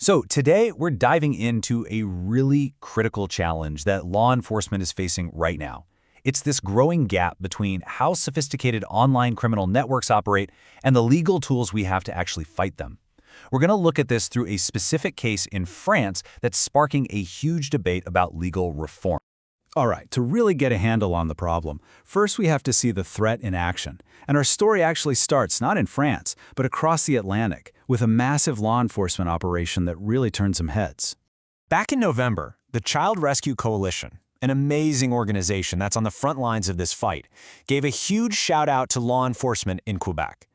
So today, we're diving into a really critical challenge that law enforcement is facing right now. It's this growing gap between how sophisticated online criminal networks operate and the legal tools we have to actually fight them. We're going to look at this through a specific case in France that's sparking a huge debate about legal reform. All right, to really get a handle on the problem, first we have to see the threat in action. And our story actually starts not in France, but across the Atlantic, with a massive law enforcement operation that really turned some heads. Back in November, the Child Rescue Coalition, an amazing organization that's on the front lines of this fight, gave a huge shout out to law enforcement in Quebec.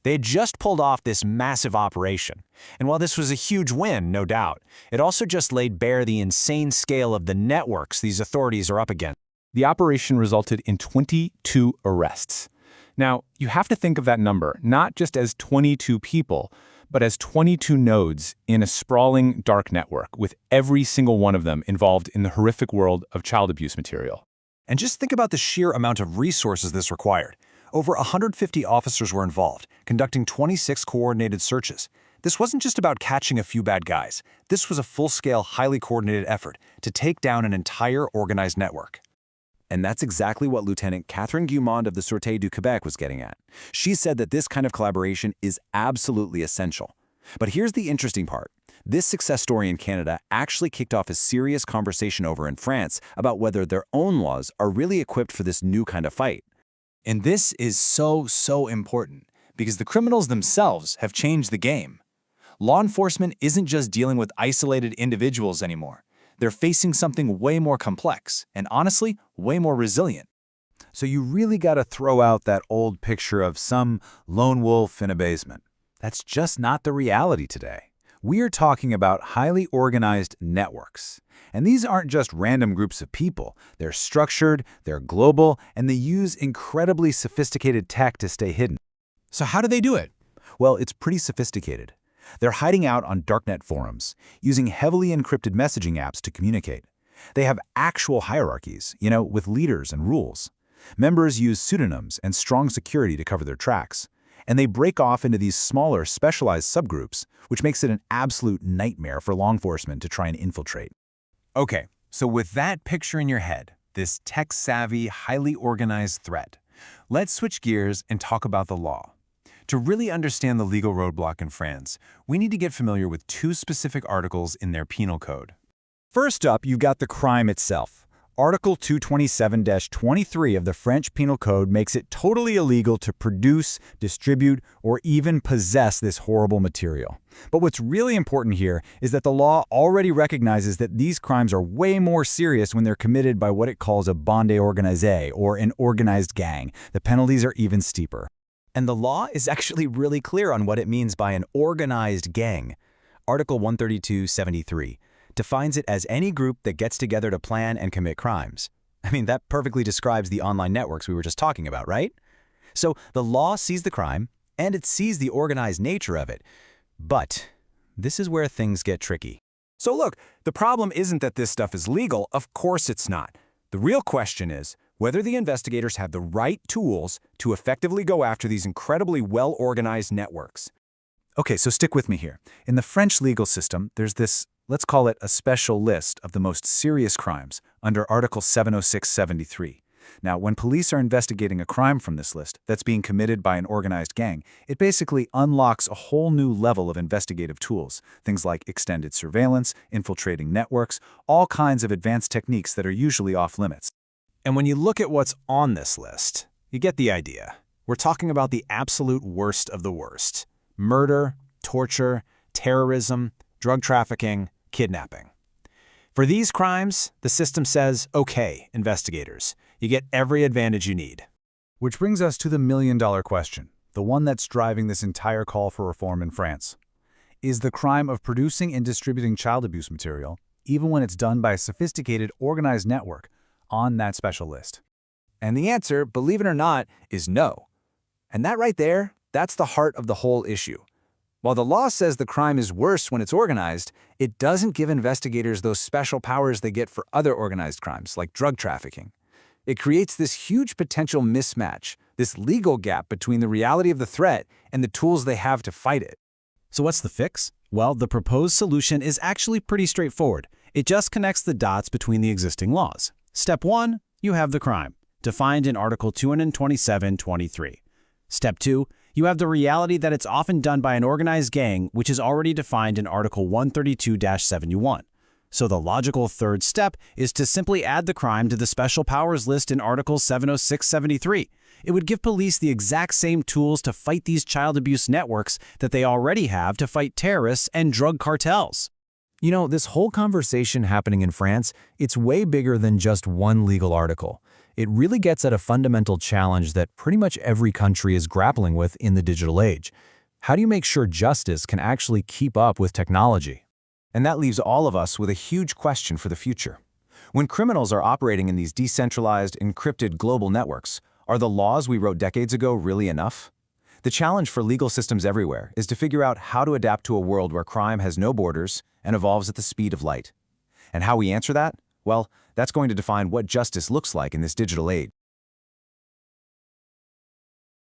They had just pulled off this massive operation, and while this was a huge win, no doubt, it also just laid bare the insane scale of the networks these authorities are up against. The operation resulted in 22 arrests. Now, you have to think of that number not just as 22 people, but as 22 nodes in a sprawling dark network, with every single one of them involved in the horrific world of child abuse material. And just think about the sheer amount of resources this required. Over 150 officers were involved, conducting 26 coordinated searches. This wasn't just about catching a few bad guys. This was a full-scale, highly coordinated effort to take down an entire organized network. And that's exactly what Lieutenant Catherine Guimond of the Sûreté du Québec was getting at. She said that this kind of collaboration is absolutely essential. But here's the interesting part. This success story in Canada actually kicked off a serious conversation over in France about whether their own laws are really equipped for this new kind of fight. And this is so important, because the criminals themselves have changed the game. Law enforcement isn't just dealing with isolated individuals anymore. They're facing something way more complex, and honestly, way more resilient. So you really got to throw out that old picture of some lone wolf in a basement. That's just not the reality today. We are talking about highly organized networks. And these aren't just random groups of people. They're structured, they're global, and they use incredibly sophisticated tech to stay hidden. So how do they do it? Well, it's pretty sophisticated. They're hiding out on darknet forums, using heavily encrypted messaging apps to communicate. They have actual hierarchies, with leaders and rules. Members use pseudonyms and strong security to cover their tracks. And they break off into these smaller, specialized subgroups, which makes it an absolute nightmare for law enforcement to try and infiltrate. Okay, so with that picture in your head, this tech-savvy, highly organized threat, let's switch gears and talk about the law. To really understand the legal roadblock in France, we need to get familiar with two specific articles in their penal code. First up, you've got the crime itself. Article 227-23 of the French Penal Code makes it totally illegal to produce, distribute, or even possess this horrible material. But what's really important here is that the law already recognizes that these crimes are way more serious when they're committed by what it calls a bande organisée, or an organized gang. The penalties are even steeper. And the law is actually really clear on what it means by an organized gang. Article 132(73) defines it as any group that gets together to plan and commit crimes. I mean, that perfectly describes the online networks we were just talking about, right? So the law sees the crime, and it sees the organized nature of it. But this is where things get tricky. So look, the problem isn't that this stuff is legal. Of course it's not. The real question is whether the investigators have the right tools to effectively go after these incredibly well-organized networks. Okay, so stick with me here. In the French legal system, there's this, let's call it a special list of the most serious crimes under Article 706(73). Now, when police are investigating a crime from this list that's being committed by an organized gang, it basically unlocks a whole new level of investigative tools, things like extended surveillance, infiltrating networks, all kinds of advanced techniques that are usually off-limits. And when you look at what's on this list, you get the idea. We're talking about the absolute worst of the worst. Murder, torture, terrorism, drug trafficking, kidnapping. For these crimes, the system says, okay, investigators, you get every advantage you need. Which brings us to the million-dollar question, the one that's driving this entire call for reform in France. Is the crime of producing and distributing child abuse material, even when it's done by a sophisticated, organized network, on that special list? And the answer, believe it or not, is no. And that right there, that's the heart of the whole issue. While the law says the crime is worse when it's organized, it doesn't give investigators those special powers they get for other organized crimes, like drug trafficking. It creates this huge potential mismatch, this legal gap between the reality of the threat and the tools they have to fight it. So what's the fix? Well, the proposed solution is actually pretty straightforward. It just connects the dots between the existing laws. Step 1, you have the crime, defined in Article 227(23). Step 2, you have the reality that it's often done by an organized gang, which is already defined in Article 132-71. So the logical third step is to simply add the crime to the special powers list in Article 706-73. It would give police the exact same tools to fight these child abuse networks that they already have to fight terrorists and drug cartels. You know, this whole conversation happening in France, it's way bigger than just one legal article. It really gets at a fundamental challenge that pretty much every country is grappling with in the digital age. How do you make sure justice can actually keep up with technology? And that leaves all of us with a huge question for the future. When criminals are operating in these decentralized, encrypted global networks, are the laws we wrote decades ago really enough? The challenge for legal systems everywhere is to figure out how to adapt to a world where crime has no borders and evolves at the speed of light. And how we answer that? Well, that's going to define what justice looks like in this digital age.